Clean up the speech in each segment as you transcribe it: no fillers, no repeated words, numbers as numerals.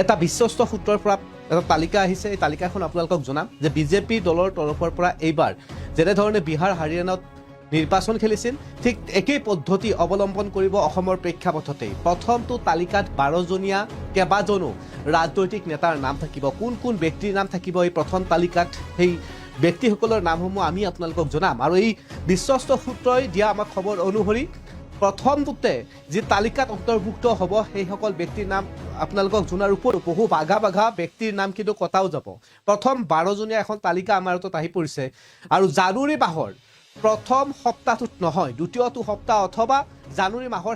এটা বিশ্বস্ত সূত্ৰৰ পৰা এটা তালিকা আহিছে। এই তালিকাখন আপোনালোকক জনাম যে বিজেপি দলৰ তৰফৰ পৰা এইবাৰ যেনেধৰণে বিহাৰ হাৰিয়ানাত নিৰ্বাচন খেলিছিল ঠিক একেই পদ্ধতি অৱলম্বন কৰিব অসমৰ প্ৰেক্ষাপটতেই। প্ৰথমটো তালিকাত 12জনীয়া কেইবাজনো ৰাজনৈতিক নেতাৰ নাম থাকিব। কোন কোন ব্যক্তিৰ নাম থাকিব এই প্ৰথম তালিকাত, সেই ব্যক্তিসকলৰ নামসমূহ আমি আপোনালোকক জনাম। আৰু এই বিশ্বস্ত সূত্ৰই দিয়া আমাক খবৰ অনুসৰি প্ৰথমটোতে যি তালিকাত অন্তৰ্ভুক্ত হ'ব সেইসকল ব্যক্তিৰ নাম আপোনালোকক জনাৰ উপৰিও বহু বাঘা বাঘা ব্যক্তিৰ নাম কিন্তু কটাও যাব। প্ৰথম 12জনীয়া এখন তালিকা আমাৰ হাতত আহি পৰিছে আৰু জানুৱাৰী মাহৰ প্ৰথম সপ্তাহটোত নহয়, দ্বিতীয়টো সপ্তাহ অথবা জানুৱাৰী মাহৰ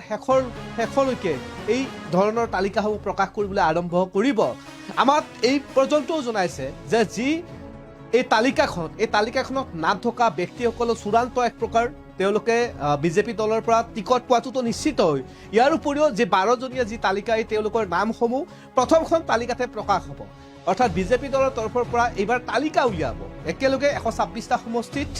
শেষলৈকে এই ধৰণৰ তালিকাসমূহ প্ৰকাশ কৰিবলৈ আৰম্ভ কৰিব। আমাক এই পৰ্যন্তও জনাইছে যে যি এই তালিকাখনত নাম থকা ব্যক্তিসকলৰ চূড়ান্ত এক প্ৰকাৰ তেওঁলোকে বিজেপি দলৰ পৰা টিকট পোৱাটোতো নিশ্চিত হয়। ইয়াৰ উপৰিও যে 12জনীয়া যি তালিকা এই তেওঁলোকৰ নামসমূহ প্ৰথমখন তালিকাতে প্ৰকাশ হ'ব। অৰ্থাৎ বিজেপি দলৰ তৰফৰ পৰা এইবাৰ তালিকা উলিয়াব। একেলগে 126টা সমষ্টিত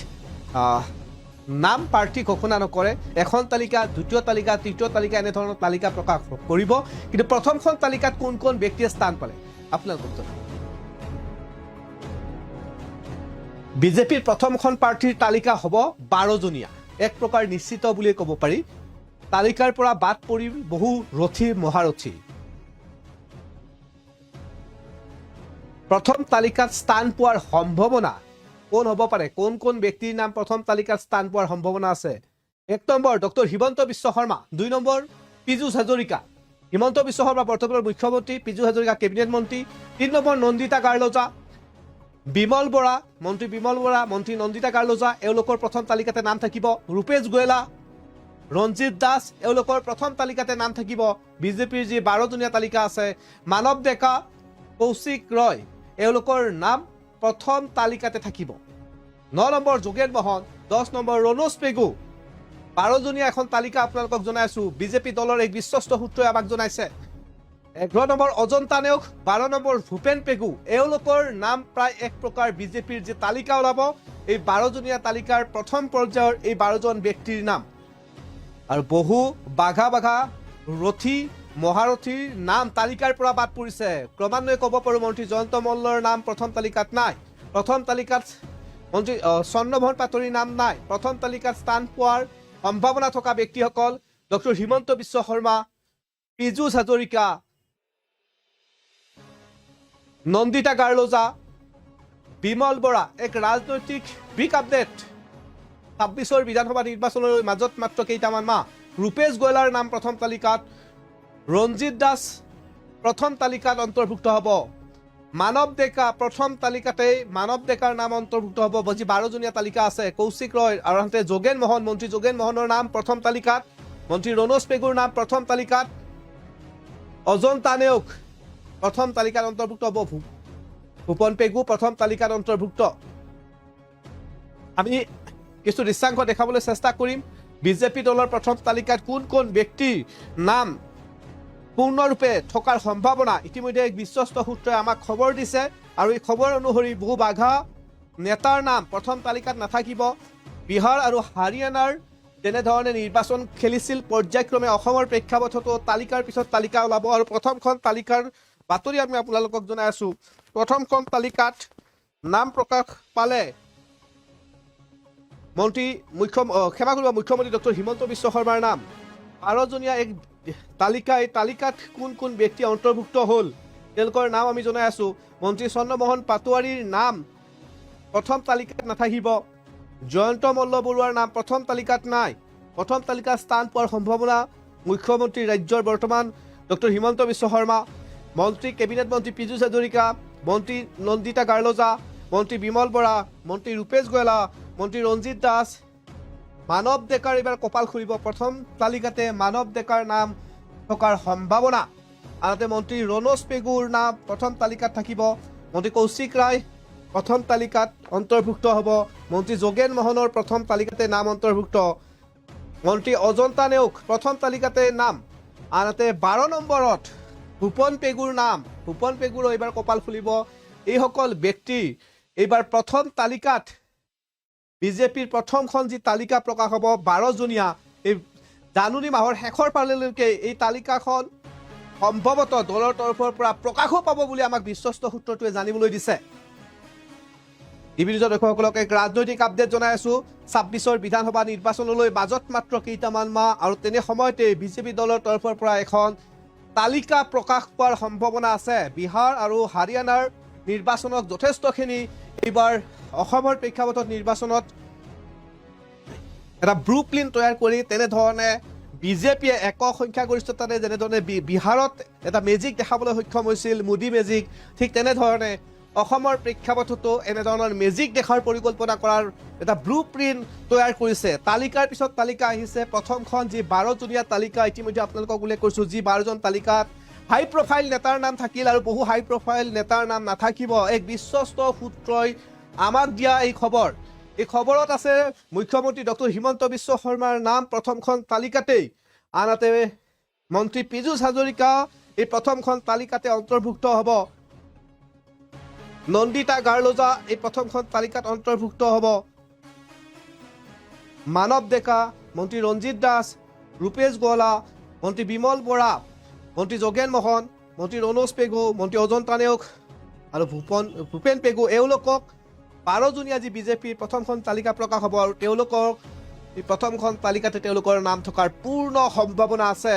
নাম প্ৰাৰ্থী ঘোষণা নকৰে। এখন তালিকা, দ্বিতীয় তালিকা, তৃতীয় তালিকা এনেধৰণৰ তালিকা প্ৰকাশ কৰিব। কিন্তু প্ৰথমখন তালিকাত কোন কোন ব্যক্তিয়ে স্থান পালে আপোনালোকক জনাম। বিজেপিৰ প্ৰথমখন প্ৰাৰ্থীৰ তালিকা হ'ব 12জনীয়া, এক প্ৰকাৰ নিশ্চিত বুলিয়ে ক'ব পাৰি। তালিকাৰ পৰা বাদ পৰি বহু ৰথী মহাৰথী। প্ৰথম তালিকাত স্থান পোৱাৰ সম্ভাৱনা কোন হ'ব পাৰে, কোন কোন ব্যক্তিৰ নাম প্ৰথম তালিকাত স্থান পোৱাৰ সম্ভাৱনা আছে? 1 number doctor Himanta Biswa Sarma, 2 number Piyush Hazarika. Himanta Biswa Sarma বৰ্তমানৰ মুখ্যমন্ত্ৰী, পীযুষ হাজৰিকা কেবিনেট মন্ত্ৰী। 3 নম্বৰ নন্দিতা কাৰ্লজা, বিমল বৰা, মন্ত্ৰী বিমল বৰা, মন্ত্ৰী নন্দিতা কাৰ্লজা, এওঁলোকৰ প্ৰথম তালিকাতে নাম থাকিব। ৰূপেশ গোৱেলা, ৰঞ্জিত দাস, এওঁলোকৰ প্ৰথম তালিকাতে নাম থাকিব। বিজেপিৰ যি 12জনীয়া তালিকা আছে, মানৱ ডেকা, কৌশিক ৰয়, এওঁলোকৰ নাম প্ৰথম তালিকাতে থাকিব। 9 নম্বৰ যোগেন মহন, 10 নম্বৰ ৰণোজ পেগু। 12জনীয়া এখন তালিকা আপোনালোকক জনাইছো, বিজেপি দলৰ এক বিশ্বস্ত সূত্ৰই আমাক জনাইছে। 11 নম্বৰ অজন্তা নেওগ, 12 নম্বৰ ভূপেন পেগু, এওঁলোকৰ নাম প্ৰায় এক প্ৰকাৰ বিজেপিৰ যি তালিকা ওলাব এই 12জনীয়া তালিকাৰ প্ৰথম পৰ্যায়ৰ এই 12জন ব্যক্তিৰ নাম। আৰু বহু বাঘা বাঘা ৰথী মহাৰথীৰ নাম তালিকাৰ পৰা বাদ পৰিছে। ক্ৰমান্বয়ে ক'ব পাৰোঁ মন্ত্ৰী জয়ন্ত মল্লৰ নাম প্ৰথম তালিকাত নাই। প্ৰথম তালিকাত মন্ত্ৰী চন্দ্ৰমোহন পাটোৱাৰীৰ নাম নাই। প্ৰথম তালিকাত স্থান পোৱাৰ সম্ভাৱনা থকা ব্যক্তিসকল ডক্টৰ হিমন্ত বিশ্ব শৰ্মা, পীযুষ হাজৰিকা, নন্দিতা কাৰ্লজা, বিমল বৰা। এক ৰাজনৈতিক বিগ আপডেট 26ৰ বিধানসভা নিৰ্বাচনৰ মাজত মাত্ৰ কেইটামান মাহ। ৰূপেশ গোৱেলাৰ নাম প্ৰথম তালিকাত, ৰঞ্জিত দাস প্ৰথম তালিকাত অন্তৰ্ভুক্ত হ'ব। মানৱ ডেকা প্ৰথম তালিকাতেই মানৱ ডেকাৰ নাম অন্তৰ্ভুক্ত হ'ব। যি 12জনীয়া তালিকা আছে, কৌশিক ৰয় আৰু আনহাতে যোগেন মোহন, মন্ত্ৰী যোগেন মোহনৰ নাম প্ৰথম তালিকাত। মন্ত্ৰী ৰণোজ পেগুৰ নাম প্ৰথম তালিকাত। অজন্তা নেওগ প্ৰথম তালিকাত অন্তৰ্ভুক্ত হ'ব। ভূপন পেগু প্ৰথম তালিকাত অন্তৰ্ভুক্ত। আমি কিছু দৃশ্যাংশ দেখাবলৈ চেষ্টা কৰিম। বিজেপি দলৰ প্ৰথম তালিকাত কোন কোন ব্যক্তিৰ নাম পূৰ্ণৰূপে থকাৰ সম্ভাৱনা ইতিমধ্যে এক বিশ্বস্ত সূত্ৰই আমাক খবৰ দিছে। আৰু এই খবৰ অনুসৰি বহু বাঘা নেতাৰ নাম প্ৰথম তালিকাত নাথাকিব। বিহাৰ আৰু হাৰিয়ানাৰ যেনেধৰণে নিৰ্বাচন খেলিছিল পৰ্যায়ক্ৰমে অসমৰ প্ৰেক্ষাপটতো তালিকাৰ পিছত তালিকা ওলাব। আৰু প্ৰথমখন তালিকাৰ বাতৰি আমি আপোনালোকক জনাই আছো। প্ৰথমখন তালিকাত নাম প্ৰকাশ পালে মুখ্যমন্ত্ৰী ডক্টৰ হিমন্ত বিশ্ব শৰ্মাৰ নাম। 12জনীয়া এক তালিকা, এই তালিকাত কোন কোন ব্যক্তি অন্তৰ্ভুক্ত হ'ল তেওঁলোকৰ নাম আমি জনাই আছো। মন্ত্ৰী চন্দ্ৰমোহন পাটোৱাৰীৰ নাম প্ৰথম তালিকাত নাথাকিব। জয়ন্ত মল্ল বৰুৱাৰ নাম প্ৰথম তালিকাত নাই। প্ৰথম তালিকাত স্থান পোৱাৰ সম্ভাৱনা মুখ্যমন্ত্ৰী ৰাজ্যৰ বৰ্তমান ডক্টৰ হিমন্ত বিশ্ব শৰ্মা, মন্ত্ৰী কেবিনেট মন্ত্ৰী পীযুষ হাজৰিকা, মন্ত্ৰী নন্দিতা কাৰ্লজা, মন্ত্ৰী বিমল বৰা, মন্ত্ৰী ৰূপেশ গোৱেলা, মন্ত্ৰী ৰঞ্জিত দাস। মানৱ ডেকাৰ এইবাৰ কপাল খুলিব। প্ৰথম তালিকাতে মানৱ ডেকাৰ নাম থকাৰ সম্ভাৱনা। আনহাতে মন্ত্ৰী ৰণোজ পেগুৰ নাম প্ৰথম তালিকাত থাকিব। মন্ত্ৰী কৌশিক ৰায় প্ৰথম তালিকাত অন্তৰ্ভুক্ত হ'ব। মন্ত্ৰী যোগেন মোহনৰ প্ৰথম তালিকাতে নাম অন্তৰ্ভুক্ত। মন্ত্ৰী অজন্তা নেওগ প্ৰথম তালিকাতে নাম। আনহাতে 12 নম্বৰত ভূপন পেগুৰ নাম। ভূপন পেগুৰ এইবাৰ কপাল খুলিব। এইসকল ব্যক্তি এইবাৰ প্ৰথম তালিকাত বিজেপিৰ প্ৰথমখন যি তালিকা প্ৰকাশ হ'ব 12জনীয়া, এই জানুৱাৰী মাহৰ শেষৰ ফাললৈকে এই তালিকাখন সম্ভৱতঃ দলৰ তৰফৰ পৰা প্ৰকাশো পাব বুলি আমাক বিশ্বস্ত সূত্ৰটোৱে জানিবলৈ দিছে। টিভি নিউজৰ দৰ্শকসকলক এক ৰাজনৈতিক আপডেট জনাই আছো। ২৬ৰ বিধানসভা নিৰ্বাচনলৈ বাজেট মাত্ৰ কেইটামান মাহ আৰু তেনে সময়তে বিজেপি দলৰ তৰফৰ পৰা এখন তালিকা প্ৰকাশ পোৱাৰ সম্ভাৱনা আছে। বিহাৰ আৰু হাৰিয়ানাৰ নিৰ্বাচনত যথেষ্টখিনি এইবাৰ অসমৰ প্ৰেক্ষাপটত নিৰ্বাচনত এটা ব্লু প্ৰিণ্ট তৈয়াৰ কৰি তেনেধৰণে বিজেপিয়ে একক সংখ্যাগৰিষ্ঠতাৰে যেনেধৰণে বিহাৰত এটা মেজিক দেখাবলৈ সক্ষম হৈছিল, মোদী মেজিক, ঠিক তেনেধৰণে অসমৰ প্ৰেক্ষাপটতো এনেধৰণৰ মেজিক দেখাৰ পৰিকল্পনা কৰাৰ এটা ব্লু প্ৰিণ্ট তৈয়াৰ কৰিছে। তালিকাৰ পিছত তালিকা আহিছে। প্ৰথমখন যি 12জনীয়া তালিকা ইতিমধ্যে আপোনালোকক উল্লেখ কৰিছোঁ, যি 12জন তালিকাত হাই প্ৰফাইল নেতাৰ নাম থাকিল আৰু বহু হাই প্ৰফাইল নেতাৰ নাম নাথাকিব। এক বিশ্বস্ত সূত্ৰই আমাক দিয়া এই খবৰ। এই খবৰত আছে মুখ্যমন্ত্ৰী ডক্টৰ হিমন্ত বিশ্ব শৰ্মাৰ নাম প্ৰথমখন তালিকাতেই, আনহাতে মন্ত্ৰী পীযুষ হাজৰিকা এই প্ৰথমখন তালিকাতে অন্তৰ্ভুক্ত হ'ব। নন্দিতা গাৰ্লজা এই প্ৰথমখন তালিকাত অন্তৰ্ভুক্ত হ'ব। মানৱ ডেকা, মন্ত্ৰী ৰঞ্জিত দাস, ৰূপেশ গোৱালা, মন্ত্ৰী বিমল বৰা, মন্ত্ৰী যোগেন মোহন, মন্ত্ৰী ৰণোজ পেগু, মন্ত্ৰী অজন্তা নেওগ আৰু ভূপেন পেগু, এওঁলোকক 12জনীয়া যি বিজেপিৰ প্ৰথমখন তালিকা প্ৰকাশ হ'ব আৰু তেওঁলোকৰ এই প্ৰথমখন তালিকাতে তেওঁলোকৰ নাম থকাৰ পূৰ্ণ সম্ভাৱনা আছে।